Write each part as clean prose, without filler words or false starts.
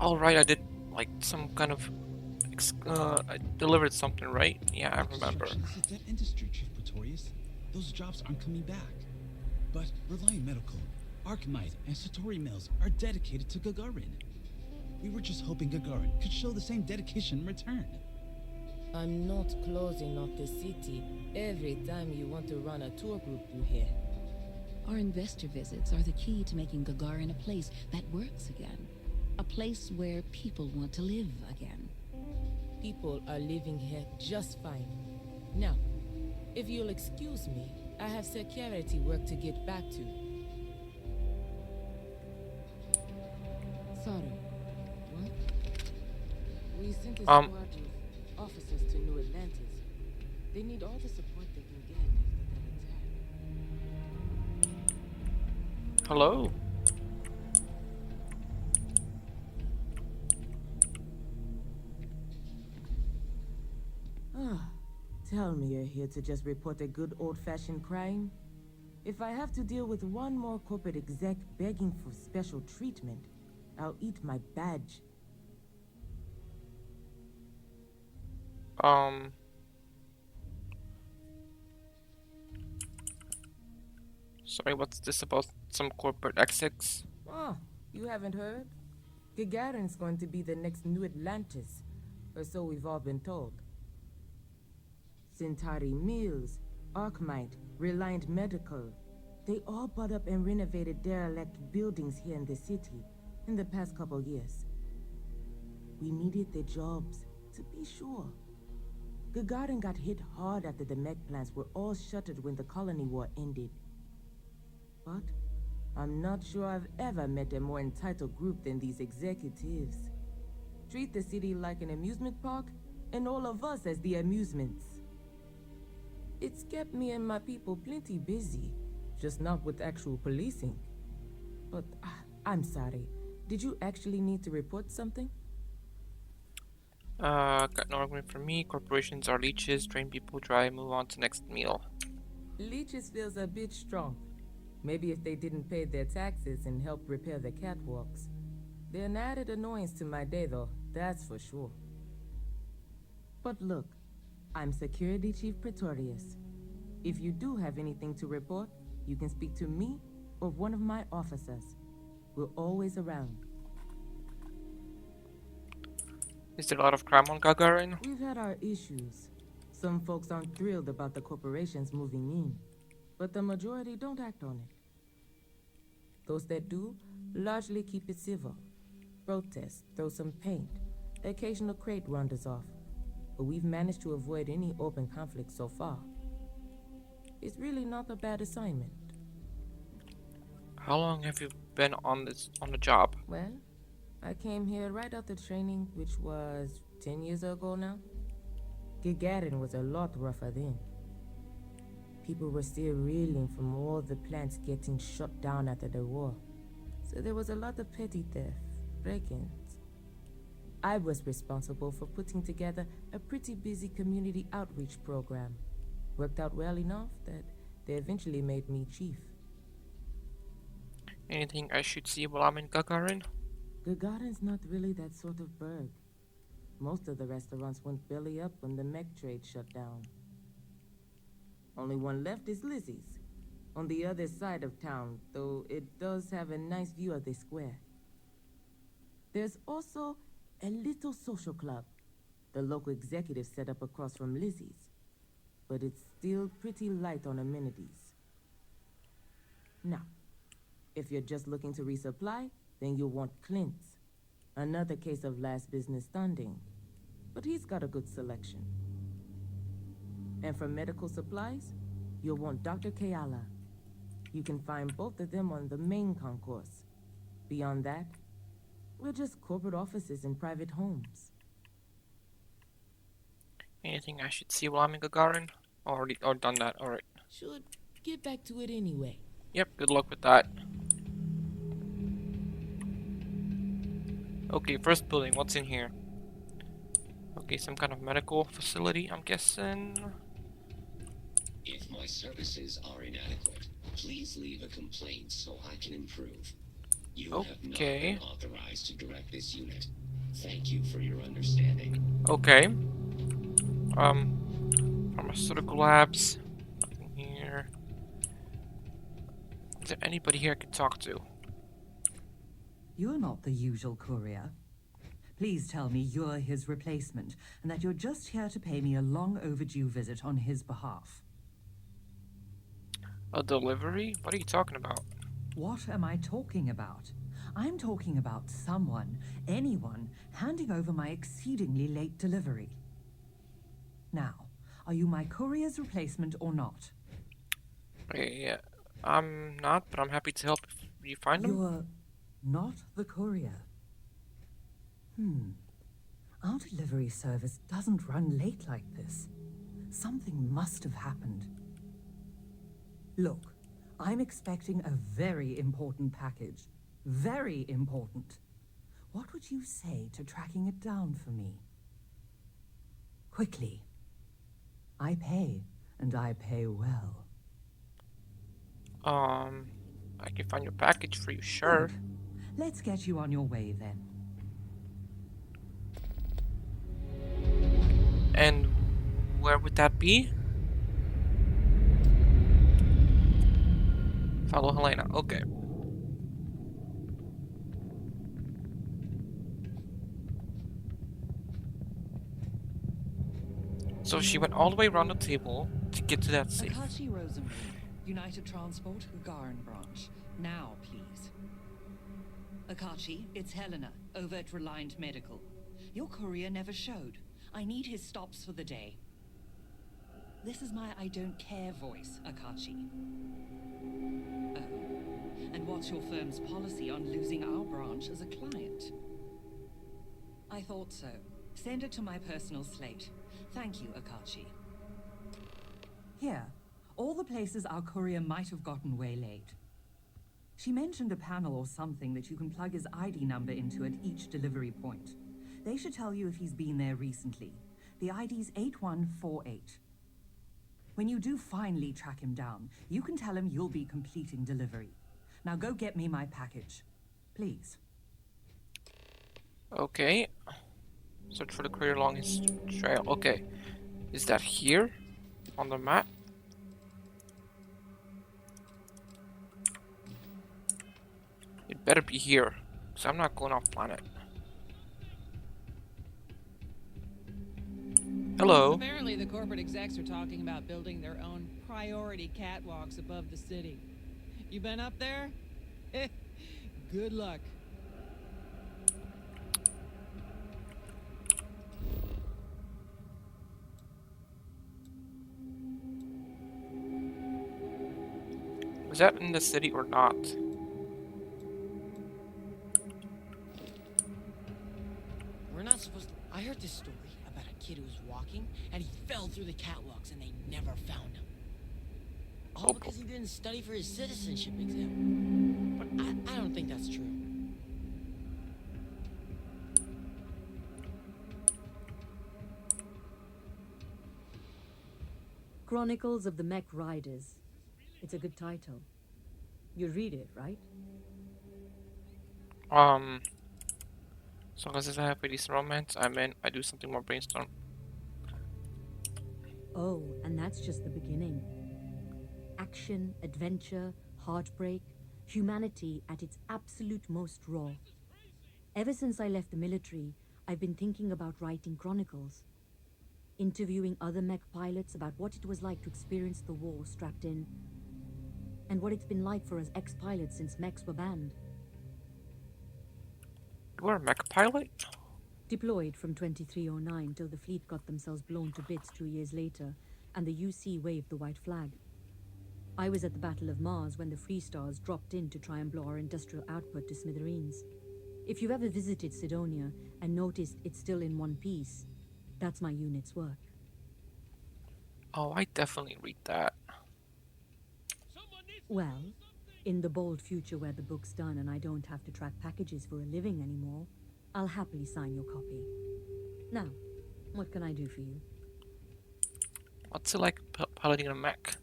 All right, I did like some kind of I delivered something, right? Yeah, I remember. Construction is a dead industry, Chief Pretorius. Those jobs aren't coming back. But Reliant Medical, Archmite, and Satori Mills are dedicated to Gagarin. We were just hoping Gagarin could show the same dedication in return. I'm not closing off the city every time you want to run a tour group through here. Our investor visits are the key to making Gagarin a place that works again. A place where people want to live again. People are living here just fine. Now, if you'll excuse me, I have security work to get back to. Sorry. What? We sent a squad of officers to New Atlantis. They need all the support they can get after that attack. Hello. Tell me you're here to just report a good old-fashioned crime? If I have to deal with one more corporate exec begging for special treatment, I'll eat my badge. Sorry, what's this about some corporate execs? Oh, you haven't heard? Gagarin's going to be the next New Atlantis, or so we've all been told. Centauri Mills, Archmite, Reliant Medical, they all bought up and renovated derelict buildings here in the city in the past couple years. We needed the jobs, to be sure. Gagarin got hit hard after the mech plants were all shuttered when the colony war ended. But I'm not sure I've ever met a more entitled group than these executives. Treat the city like an amusement park, and all of us as the amusements. It's kept me and my people plenty busy, just not with actual policing. But I'm sorry, did you actually need to report something? Got no argument for me. Corporations are leeches, train people dry, move on to next meal. Leeches feels a bit strong. Maybe if they didn't pay their taxes and help repair the catwalks. They're an added annoyance to my day though, that's for sure. But look, I'm Security Chief Pretorius. If you do have anything to report, you can speak to me or one of my officers. We're always around. Is there a lot of crime on Gagarin? We've had our issues. Some folks aren't thrilled about the corporations moving in, but the majority don't act on it. Those that do largely keep it civil. Protest, throw some paint, occasional crate wanders off. But we've managed to avoid any open conflict so far. It's really not a bad assignment. How long have you been on the job? Well, I came here right after training, which was 10 years ago now. Gagarin was a lot rougher then. People were still reeling from all the plants getting shut down after the war. So there was a lot of petty theft, break-ins. I was responsible for putting together a pretty busy community outreach program. Worked out well enough that they eventually made me chief. Anything I should see while I'm in Gagarin? Gagarin's not really that sort of burg. Most of the restaurants went belly up when the mech trade shut down. Only one left is Lizzie's, on the other side of town, though it does have a nice view of the square. There's also a little social club the local executive set up across from Lizzie's, but it's still pretty light on amenities. Now, if you're just looking to resupply, then you'll want Clint's. Another case of last business standing, but he's got a good selection. And for medical supplies, you'll want Dr. Kayala. You can find both of them on the main concourse. Beyond that, we're just corporate offices and private homes. Anything I should see while I'm in Gagarin? Or done that, alright. Should get back to it anyway. Yep, good luck with that. Okay, first building, what's in here? Okay, some kind of medical facility, I'm guessing. If my services are inadequate, please leave a complaint so I can improve. You have not Okay. been authorized to direct this unit. Thank you for your understanding. Okay. Pharmaceutical labs. Nothing here. Is there anybody here I could talk to? You're not the usual courier. Please tell me you're his replacement, and that you're just here to pay me a long overdue visit on his behalf. A delivery? What are you talking about? What am I talking about? I'm talking about someone, anyone, handing over my exceedingly late delivery. Now, are you my courier's replacement or not? Yeah, I'm not, but I'm happy to help if you find them. You're not the courier. Our delivery service doesn't run late like this. Something must have happened. Look, I'm expecting a very important package. Very important. What would you say to tracking it down for me? Quickly. I pay, and I pay well. I can find your package for you, sure. Good. Let's get you on your way then. And where would that be? Follow Helena. Okay. So she went all the way around the table to get to that safe. Akachi Rosenberg, United Transport, Gagarin branch. Now, please. Akachi, it's Helena, over at Reliant Medical. Your courier never showed. I need his stops for the day. This is my I don't care voice, Akachi. Oh, and what's your firm's policy on losing our branch as a client? I thought so. Send it to my personal slate. Thank you, Akachi. Here, all the places our courier might have gotten waylaid. She mentioned a panel or something that you can plug his ID number into at each delivery point. They should tell you if he's been there recently. The ID's 8148. When you do finally track him down, you can tell him you'll be completing delivery. Now go get me my package. Please. Okay. Search for the courier along his trail. Okay. Is that here? On the map? It better be here. Because I'm not going off planet. Hello. Apparently the corporate execs are talking about building their own priority catwalks above the city. You been up there? Good luck. Was that in the city or not? We're not supposed to... I heard this story about a kid who was walking and he fell through the catwalks and they never found him. All because he didn't study for his citizenship exam. But I don't think that's true. Chronicles of the Mech Riders. It's a good title. You read it, right? So as I have a decent romance, I'm in. I do something more brainstorm. Oh, and that's just the beginning. Action, adventure, heartbreak, humanity at its absolute most raw. Ever since I left the military, I've been thinking about writing chronicles. Interviewing other mech pilots about what it was like to experience the war strapped in, and what it's been like for us ex-pilots since mechs were banned. You were a mech pilot? Deployed from 2309 till the fleet got themselves blown to bits 2 years later, and the UC waved the white flag. I was at the Battle of Mars when the Free Stars dropped in to try and blow our industrial output to smithereens. If you've ever visited Sidonia and noticed it's still in one piece, that's my unit's work. Oh, I definitely read that. Well, in the bold future where the book's done and I don't have to track packages for a living anymore, I'll happily sign your copy. Now, what can I do for you? What's it like piloting a mech?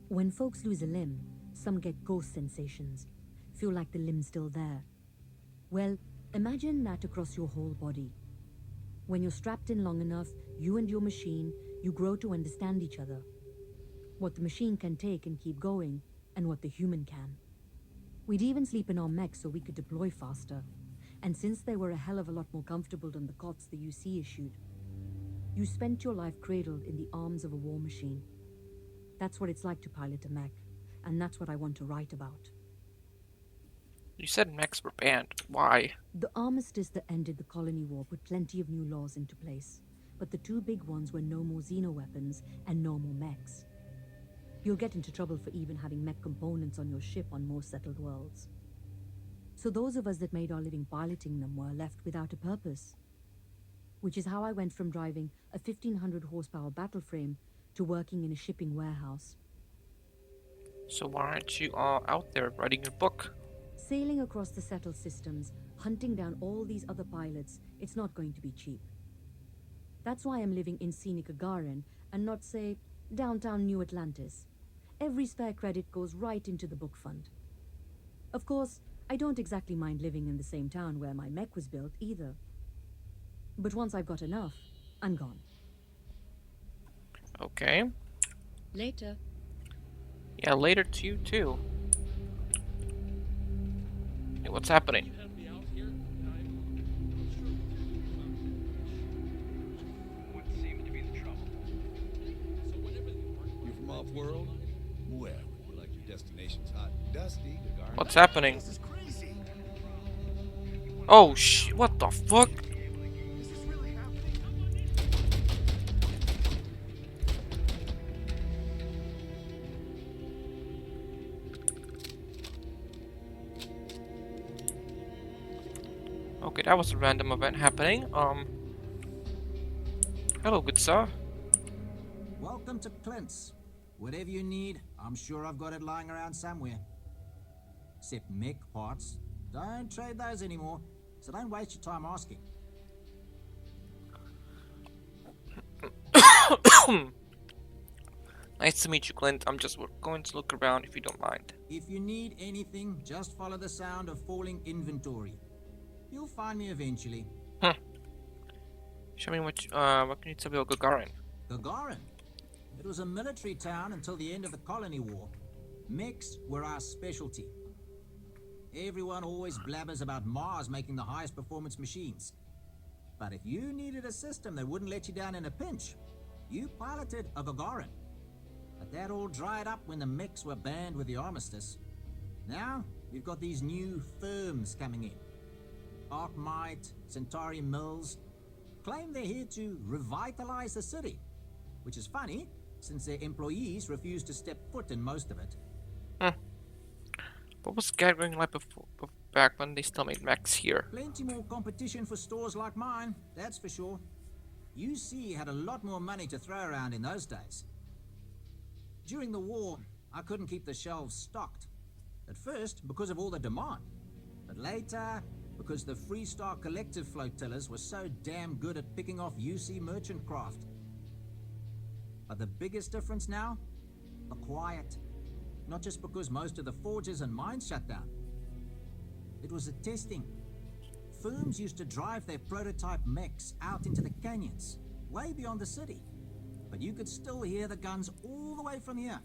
When folks lose a limb, some get ghost sensations. feel like the limb's still there. Well, imagine that across your whole body. When you're strapped in long enough, you and your machine, you grow to understand each other. What the machine can take and keep going, and what the human can. We'd even sleep in our mechs so we could deploy faster. And since they were a hell of a lot more comfortable than the cots the UC issued, you spent your life cradled in the arms of a war machine. That's what it's like to pilot a mech, and that's what I want to write about. You said mechs were banned. Why? The armistice that ended the colony war put plenty of new laws into place, but the two big ones were no more xenoweapons and no more mechs. You'll get into trouble for even having mech components on your ship on more settled worlds. So those of us that made our living piloting them were left without a purpose. Which is how I went from driving a 1500 horsepower battle frame to working in a shipping warehouse. So why aren't you out there writing your book? Sailing across the settled systems, hunting down all these other pilots, it's not going to be cheap. That's why I'm living in scenic Gagarin and not, say, downtown New Atlantis. Every spare credit goes right into the book fund. Of course, I don't exactly mind living in the same town where my mech was built either. But once I've got enough, I'm gone. Okay. Later. Yeah, later to you too. Hey, what's happening? What seems to be the trouble? You're from off-world? Well, you like your destination's hot and dusty. What's happening? Oh what the fuck? Okay, that was a random event happening. Hello, good sir. Welcome to Clint's. Whatever you need, I'm sure I've got it lying around somewhere. Except mech parts. Don't trade those anymore, so don't waste your time asking. Nice to meet you, Clint. I'm just going to look around if you don't mind. If you need anything, just follow the sound of falling inventory. You'll find me eventually. Show me what can you tell me about Gagarin? Gagarin? It was a military town until the end of the colony war. Mechs were our specialty. Everyone always blabbers about Mars making the highest performance machines. But if you needed a system that wouldn't let you down in a pinch, you piloted a Gagarin. But that all dried up when the mechs were banned with the armistice. Now, we've got these new firms coming in. Arkmite, Centauri Mills, claim they're here to revitalize the city. Which is funny, since their employees refuse to step foot in most of it. What was gathering like back when they still made mechs here? Plenty more competition for stores like mine, that's for sure. UC had a lot more money to throw around in those days. During the war, I couldn't keep the shelves stocked. At first, because of all the demand. But later, because the Freestar Collective flotillas were so damn good at picking off UC merchant craft. But the biggest difference now? The quiet. Not just because most of the forges and mines shut down. It was the testing. Firms used to drive their prototype mechs out into the canyons, way beyond the city. But you could still hear the guns all the way from here.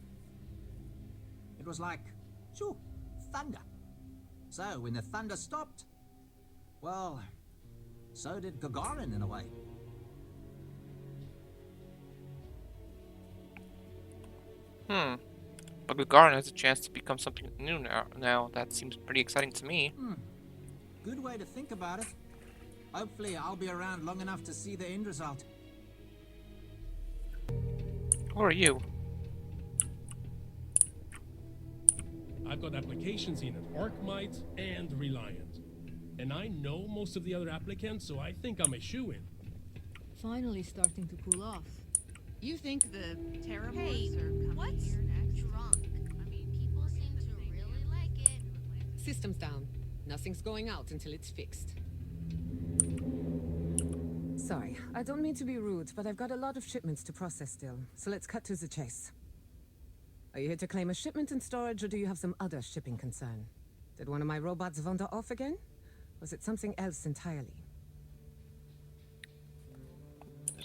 It was like, thunder. So when the thunder stopped, well, so did Gagarin in a way. But Gagarin has a chance to become something new now. That seems pretty exciting to me. Good way to think about it. Hopefully I'll be around long enough to see the end result. Who are you? I've got applications in at Arkmite and Reliant. And I know most of the other applicants, so I think I'm a shoo-in. Finally starting to cool off. You think the Terramorphs are coming here next? Drunk. I mean, people seem to really like it. System's down. Nothing's going out until it's fixed. Sorry, I don't mean to be rude, but I've got a lot of shipments to process still, so let's cut to the chase. Are you here to claim a shipment in storage, or do you have some other shipping concern? Did one of my robots wander off again? Was it something else entirely?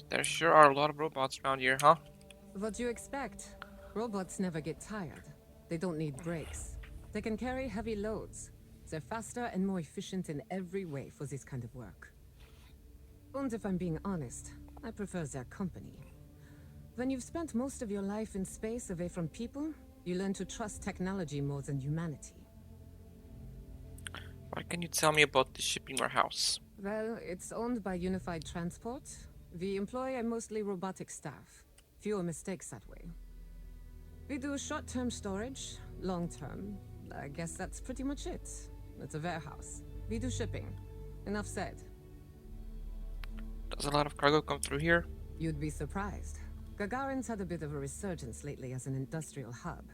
There sure are a lot of robots around here, huh? What do you expect? Robots never get tired. They don't need breaks. They can carry heavy loads. They're faster and more efficient in every way for this kind of work. And if I'm being honest, I prefer their company. When you've spent most of your life in space away from people, you learn to trust technology more than humanity. What can you tell me about the shipping warehouse? Well, it's owned by Unified Transport. We employ a mostly robotic staff. Fewer mistakes that way. We do short-term storage, long-term. I guess that's pretty much it. It's a warehouse. We do shipping. Enough said. Does a lot of cargo come through here? You'd be surprised. Gagarin's had a bit of a resurgence lately as an industrial hub.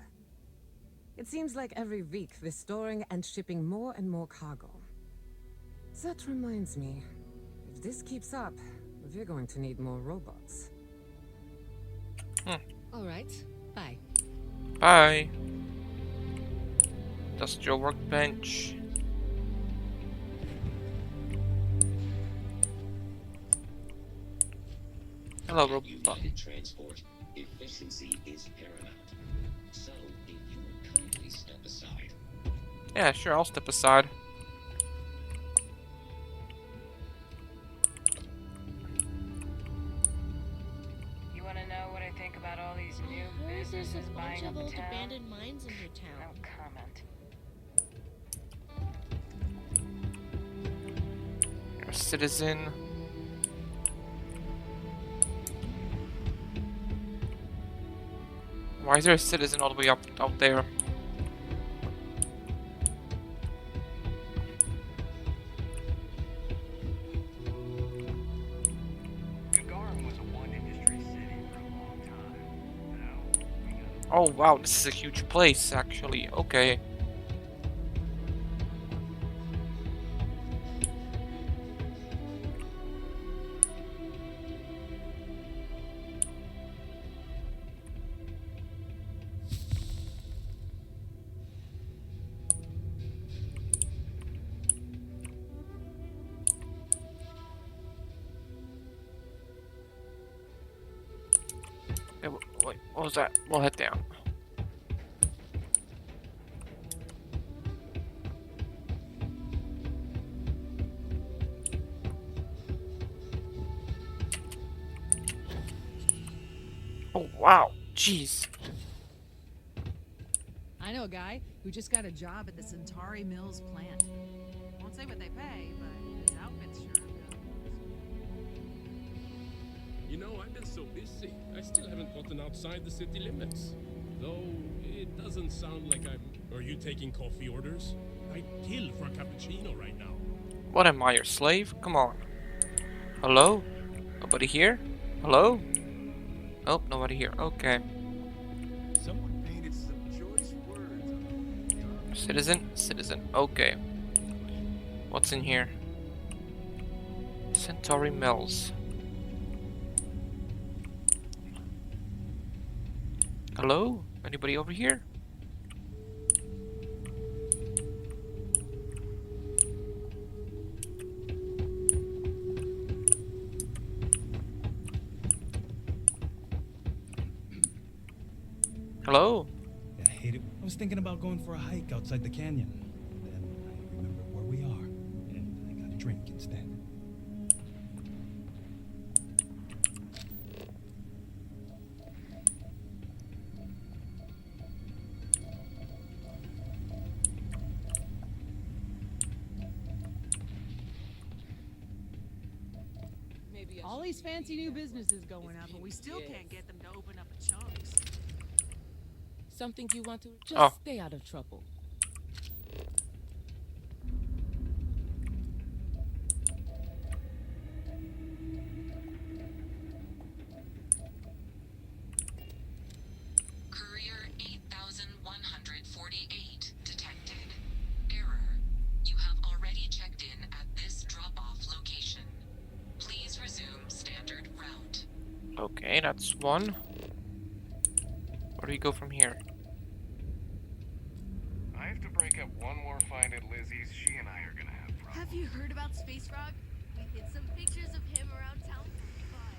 It seems like every week we're storing and shipping more and more cargo. That reminds me, if this keeps up, we're going to need more robots. All right, bye. Bye. Industrial workbench. Hello, robot. United Transport. Efficiency is paramount. So, if you would kindly step aside. Yeah, sure, I'll step aside. You want to know what I think about all these new There's businesses a bunch buying of up old the town? abandoned mines in your town. No comment. You're a citizen. Why is there a citizen all the way up out there? Gagarin was a one-industry city for a long time. Now, we got Oh wow, this is a huge place actually. Okay. Wait, what was that? We'll head down. Oh wow, jeez. I know a guy who just got a job at the Centauri Mills plant. Won't say what they pay, but his outfit's sure good. You know, I've been so busy, I still haven't gotten outside the city limits. Though, it doesn't sound like I'm... Are you taking coffee orders? I'd kill for a cappuccino right now. What am I, your slave? Come on. Hello? Nobody here? Hello? Oh, nobody here. Okay. Someone painted some choice words. Citizen? Citizen. Okay. What's in here? Centauri Mills. Hello? Anybody over here? Hello? I hate it. I was thinking about going for a hike outside the canyon. Then I remembered where we are, and I got a drink instead. All these fancy new businesses going up, But we still can't get them to open up a chunks. Something you want to just Oh. stay out of trouble. Courier 8148 detected. Error. You have already checked in at this drop-off location. Please resume standard route. Okay, that's one. Where do we go from here? I have to break up one more find at Lizzie's, she and I are gonna have problems. Have you heard about Space Frog? We hid some pictures of him around town for fun.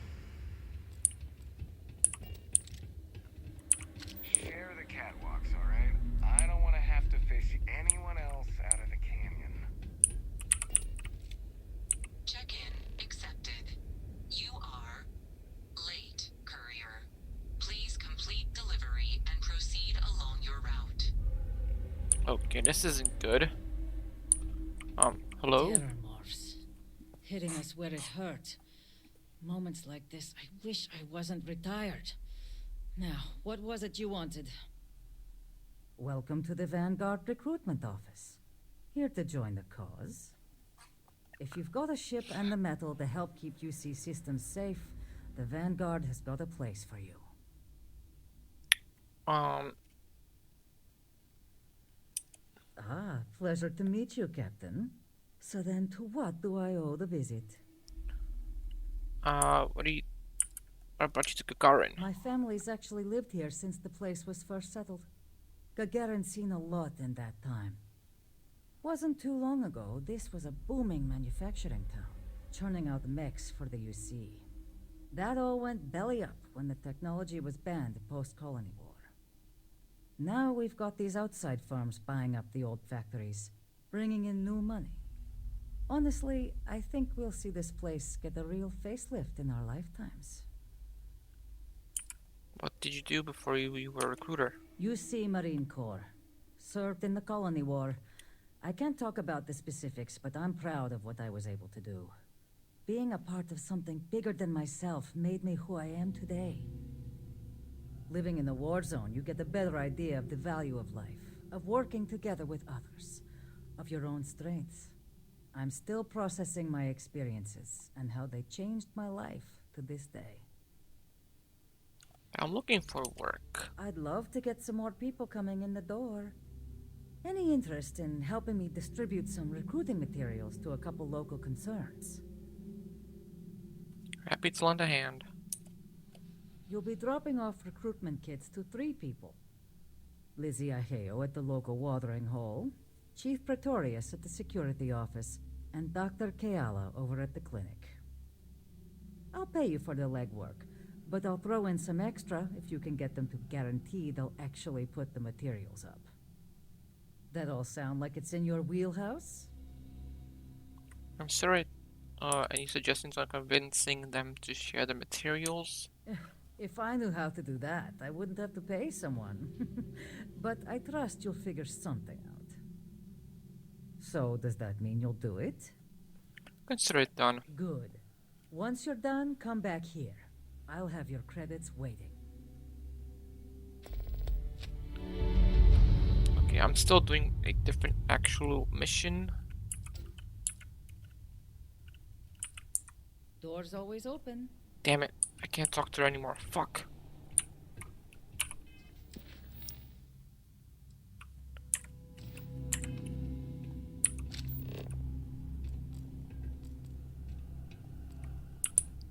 Share the catwalks, alright? I don't want to have to fish anyone else out of the canyon. Check-in accepted. You are late, courier. Please complete delivery and proceed along your route. Okay, this isn't good. Hello? Terrormorphs. Hitting us where it hurt. Moments like this, I wish I wasn't retired. Now, what was it you wanted? Welcome to the Vanguard Recruitment Office. Here to join the cause. If you've got a ship and the metal to help keep UC systems safe, the Vanguard has got a place for you. Pleasure to meet you, Captain. So then, to what do I owe the visit? What brought you to Gagarin? My family's actually lived here since the place was first settled. Gagarin's seen a lot in that time. Wasn't too long ago, this was a booming manufacturing town, churning out mechs for the UC. That all went belly up when the technology was banned post-colony war. Now we've got these outside firms buying up the old factories, bringing in new money. Honestly, I think we'll see this place get a real facelift in our lifetimes. What did you do before you were a recruiter? UC Marine Corps. Served in the colony war. I can't talk about the specifics, but I'm proud of what I was able to do. Being a part of something bigger than myself made me who I am today. Living in the war zone, you get a better idea of the value of life, of working together with others, of your own strengths. I'm still processing my experiences and how they changed my life to this day. I'm looking for work. I'd love to get some more people coming in the door. Any interest in helping me distribute some recruiting materials to a couple local concerns? Happy to lend a hand. You'll be dropping off recruitment kits to 3 people. Lizzie Aheo at the local watering hole, Chief Pretorius at the security office, and Dr. Keala over at the clinic. I'll pay you for the legwork, but I'll throw in some extra if you can get them to guarantee they'll actually put the materials up. That all sound like it's in your wheelhouse? I'm sorry. Any suggestions on convincing them to share the materials? If I knew how to do that, I wouldn't have to pay someone. But I trust you'll figure something out. So, does that mean you'll do it? Consider it done. Good. Once you're done, come back here. I'll have your credits waiting. Okay, I'm still doing a different actual mission. Door's always open. Damn it, I can't talk to her anymore. Fuck.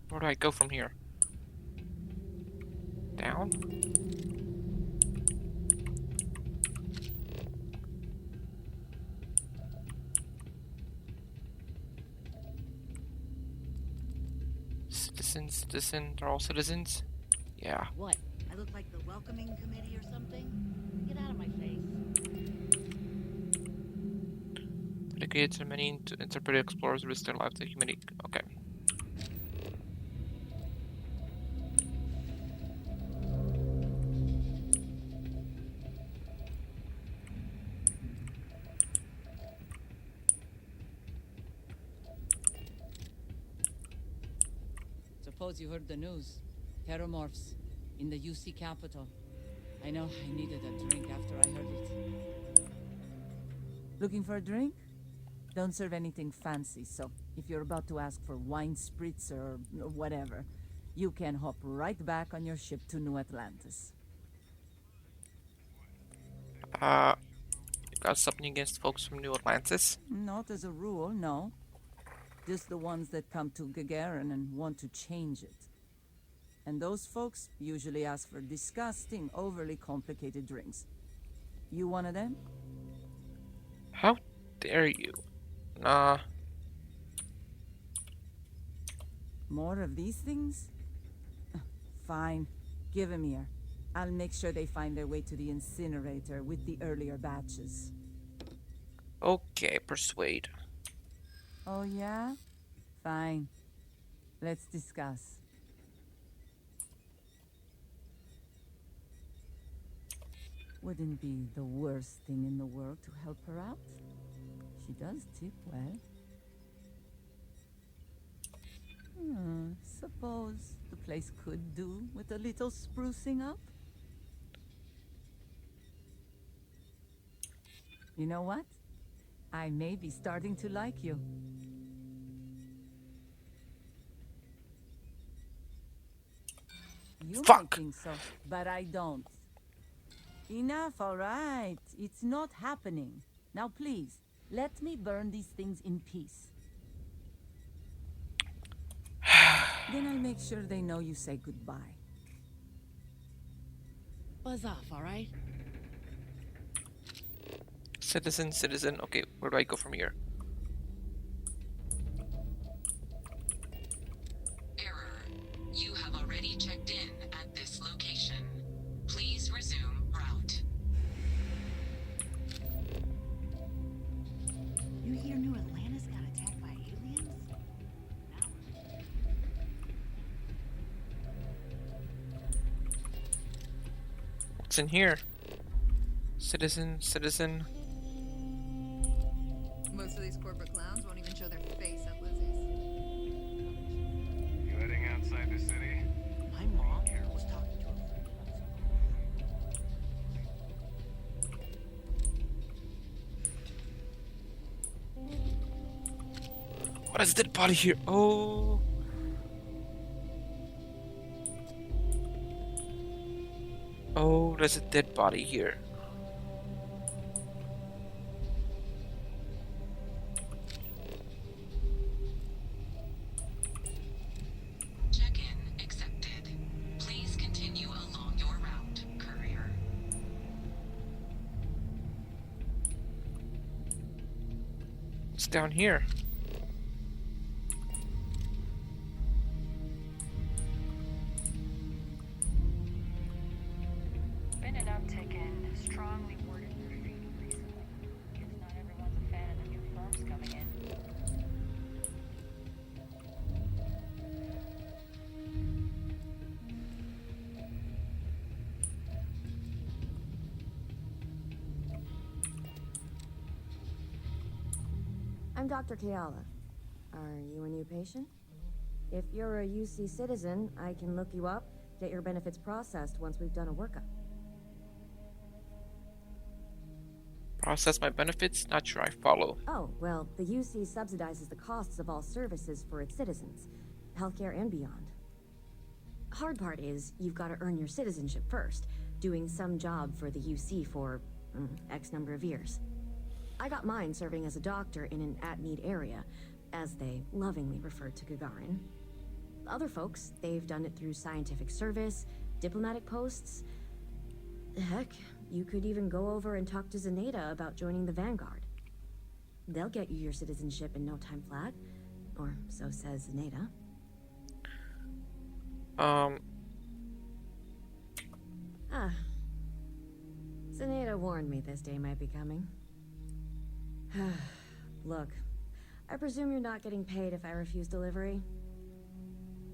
Where do I go from here? Down? Citizen, they're all citizens? Yeah. What? I look like the welcoming committee or something? Get out of my face. Dedicated to many interpreted explorers risk their lives to humanity. Okay. Suppose you heard the news. Terrormorphs in the UC capital. I know I needed a drink after I heard it. Looking for a drink? Don't serve anything fancy, so if you're about to ask for wine spritz or whatever, you can hop right back on your ship to New Atlantis. You got something against folks from New Atlantis? Not as a rule, no. Just the ones that come to Gagarin and want to change it. And those folks usually ask for disgusting, overly complicated drinks. You one of them? How dare you? Nah. More of these things? Fine. Give them here. I'll make sure they find their way to the incinerator with the earlier batches. Okay, persuade. Oh, yeah? Fine. Let's discuss. Wouldn't be the worst thing in the world to help her out. She does tip well. Suppose the place could do with a little sprucing up. You know what? I may be starting to like you. You might think so, but I don't. Enough, all right. It's not happening. Now please, let me burn these things in peace. Then I'll make sure they know you say goodbye. Buzz off, all right? Citizen, citizen. Okay, where do I go from here? Error. You have already checked in at this location. Please resume route. You hear New Atlantis got attacked by aliens? What's in here? Citizen, citizen. Most of these corporate clowns won't even show their face at Lizzie's. You heading outside the city? My mom was talking to her friend about What is that body here? Oh. Oh, there's a dead body here. Check-in accepted. Please continue along your route, courier. It's down here. Been an uptick in strongly worded graffiti recently. Guess not everyone's a fan of the new firms coming in. I'm Dr. Keala. Are you a new patient? If you're a UC citizen, I can look you up, get your benefits processed once we've done a workup. Process my benefits? Not sure I follow. Oh, well, the UC subsidizes the costs of all services for its citizens, healthcare and beyond. Hard part is, you've got to earn your citizenship first, doing some job for the UC for X number of years. I got mine serving as a doctor in an at-need area, as they lovingly refer to Gagarin. Other folks, they've done it through scientific service, diplomatic posts. Heck, you could even go over and talk to Zenaida about joining the Vanguard. They'll get you your citizenship in no time flat, or so says Zenaida. Zenaida warned me this day might be coming. Look, I presume you're not getting paid if I refuse delivery.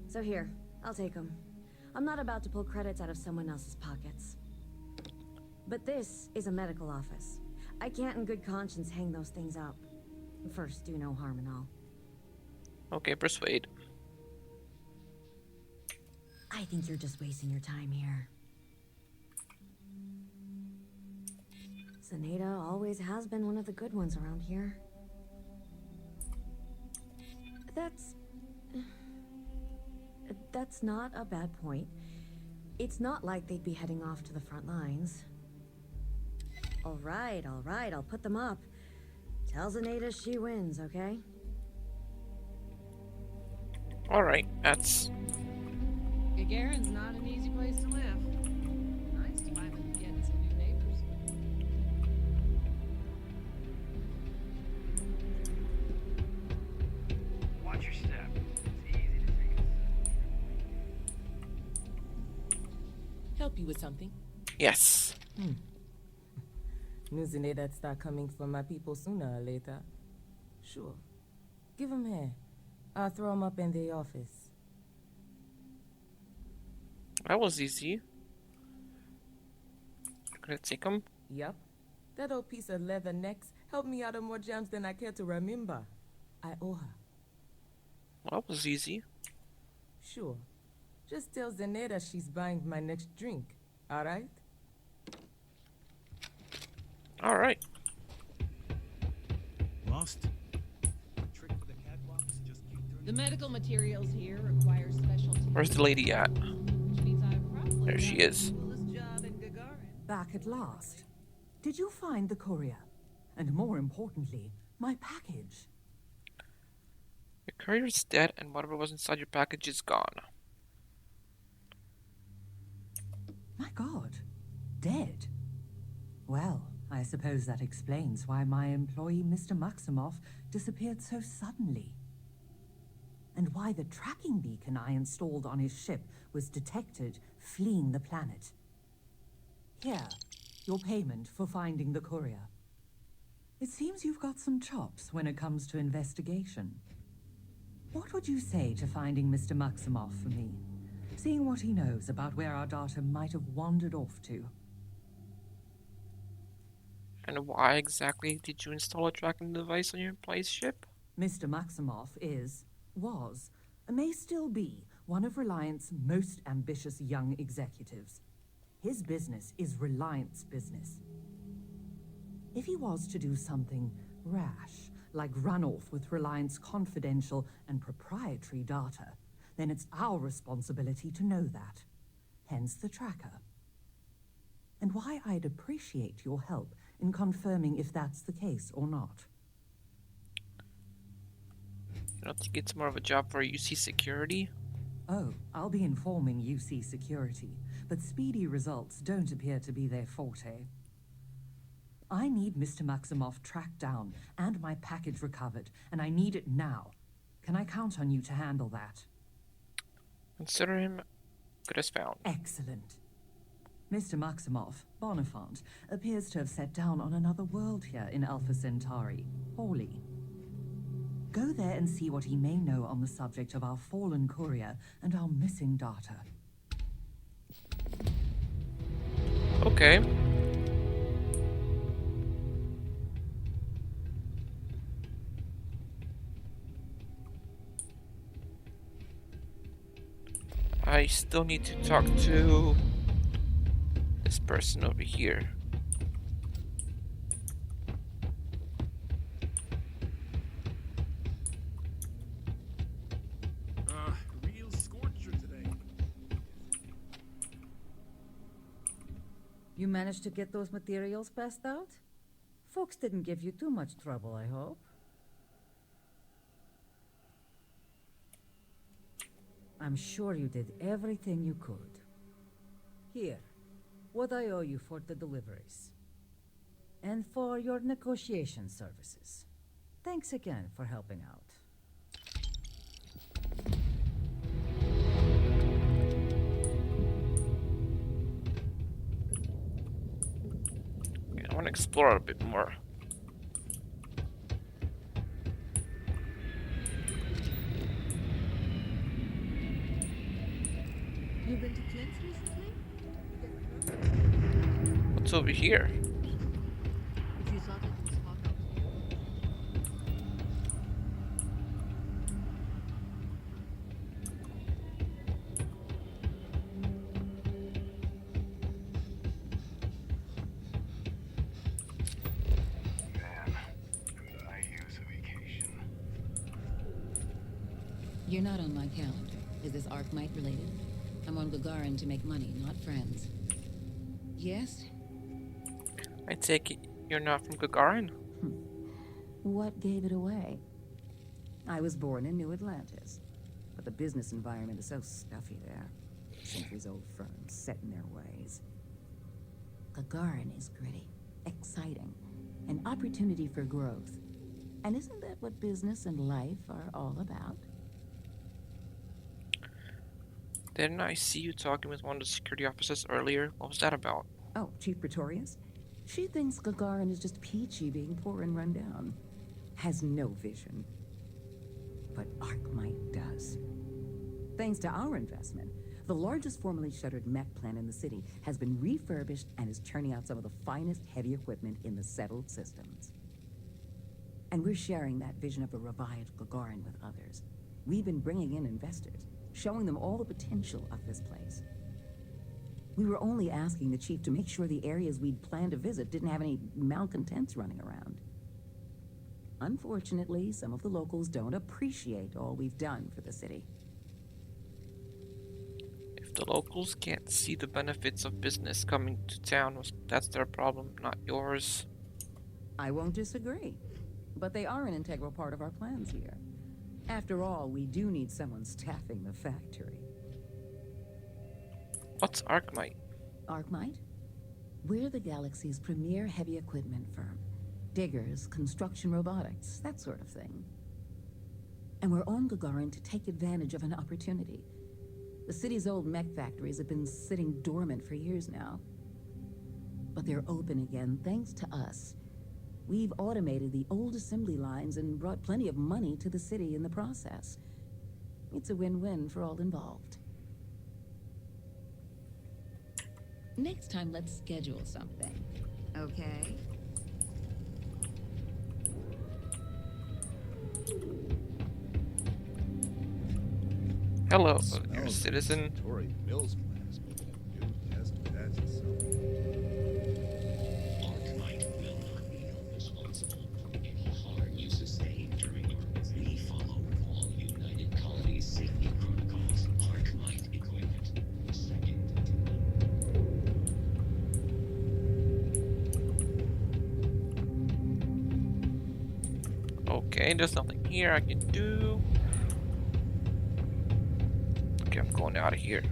So here, I'll take them. I'm not about to pull credits out of someone else's pockets. But this is a medical office. I can't in good conscience hang those things up. First, do no harm and all. Okay, persuade. I think you're just wasting your time here. Zenaida always has been one of the good ones around here. That's not a bad point. It's not like they'd be heading off to the front lines. All right, I'll put them up. Tell Zenaida she wins, okay? Alright, that's... Gagarin's not an easy place to live. Nice to finally be getting some new neighbors. help you with something? Yes. News in that start coming from my people sooner or later. Sure. Give 'em here. I'll throw 'em up in the office. That was easy. Gonna take them? Yup. That old piece of leather next helped me out of more jams than I care to remember. I owe her. That was easy. Sure. Just tell Zeneda she's buying my next drink. Alright? Alright. Lost? The medical materials here require specialty. Where's the lady at? There she is. Back at last. Did you find the courier? And more importantly, my package? Your courier's dead and whatever was inside your package is gone. My God. Dead? Well, I suppose that explains why my employee, Mr. Maximoff, disappeared so suddenly. And why the tracking beacon I installed on his ship was detected fleeing the planet. Here, your payment for finding the courier. It seems you've got some chops when it comes to investigation. What would you say to finding Mr. Maximoff for me? Seeing what he knows about where our data might have wandered off to. And why exactly did you install a tracking device on your employee's ship? Mr. Maximoff was, may still be, one of Reliant's most ambitious young executives. His business is Reliant's business. If he was to do something rash, like run off with Reliant's confidential and proprietary data, then it's our responsibility to know that. Hence the tracker. And why I'd appreciate your help in confirming if that's the case or not. You don't think it's more of a job for UC security? Oh, I'll be informing UC security, but speedy results don't appear to be their forte. I need Mr. Maximoff tracked down and my package recovered, and I need it now. Can I count on you to handle that? Consider him good as found. Excellent. Mr. Maximoff, Bonifant, appears to have set down on another world here in Alpha Centauri, Hawley. Go there and see what he may know on the subject of our fallen courier and our missing data. Okay. I still need to talk to this person over here. Real scorcher today. You managed to get those materials passed out? Folks didn't give you too much trouble, I hope. I'm sure you did everything you could. Here, what I owe you for the deliveries. And for your negotiation services. Thanks again for helping out. I want to explore a bit more. You been to Clint's recently? What's over here? If you thought it was hot out here. Man, could I use a vacation? You're not on my calendar. Is this Arcmite related? I'm on Gagarin to make money, not friends. Yes? I take it you're not from Gagarin? What gave it away? I was born in New Atlantis, but the business environment is so stuffy there. Centuries-old firms set in their ways. Gagarin is gritty, exciting, an opportunity for growth. And isn't that what business and life are all about? Didn't I see you talking with one of the security officers earlier? What was that about? Oh, Chief Pretorius? She thinks Gagarin is just peachy being poor and run down. Has no vision. But Arkmite does. Thanks to our investment, the largest formerly shuttered mech plant in the city has been refurbished and is churning out some of the finest heavy equipment in the settled systems. And we're sharing that vision of a revived Gagarin with others. We've been bringing in investors, showing them all the potential of this place. We were only asking the chief to make sure the areas we'd planned to visit didn't have any malcontents running around. Unfortunately, some of the locals don't appreciate all we've done for the city. If the locals can't see the benefits of business coming to town, that's their problem, not yours. I won't disagree, but they are an integral part of our plans here. After all, we do need someone staffing the factory. What's Arkmite? Arkmite? We're the galaxy's premier heavy equipment firm. Diggers, construction robotics, that sort of thing. And we're on Gagarin to take advantage of an opportunity. The city's old mech factories have been sitting dormant for years now. But they're open again thanks to us. We've automated the old assembly lines and brought plenty of money to the city in the process. It's a win-win for all involved. Next time, let's schedule something. Okay. Hello, you're a citizen. Tory Mills plant is making a new test patch itself. Arkmite will not be held responsible for any harm you sustain during orbits. We follow all United Colonies safety protocols. Arkmite equipment. Second. Okay, there's nothing here I can do. Okay, I'm going out of here.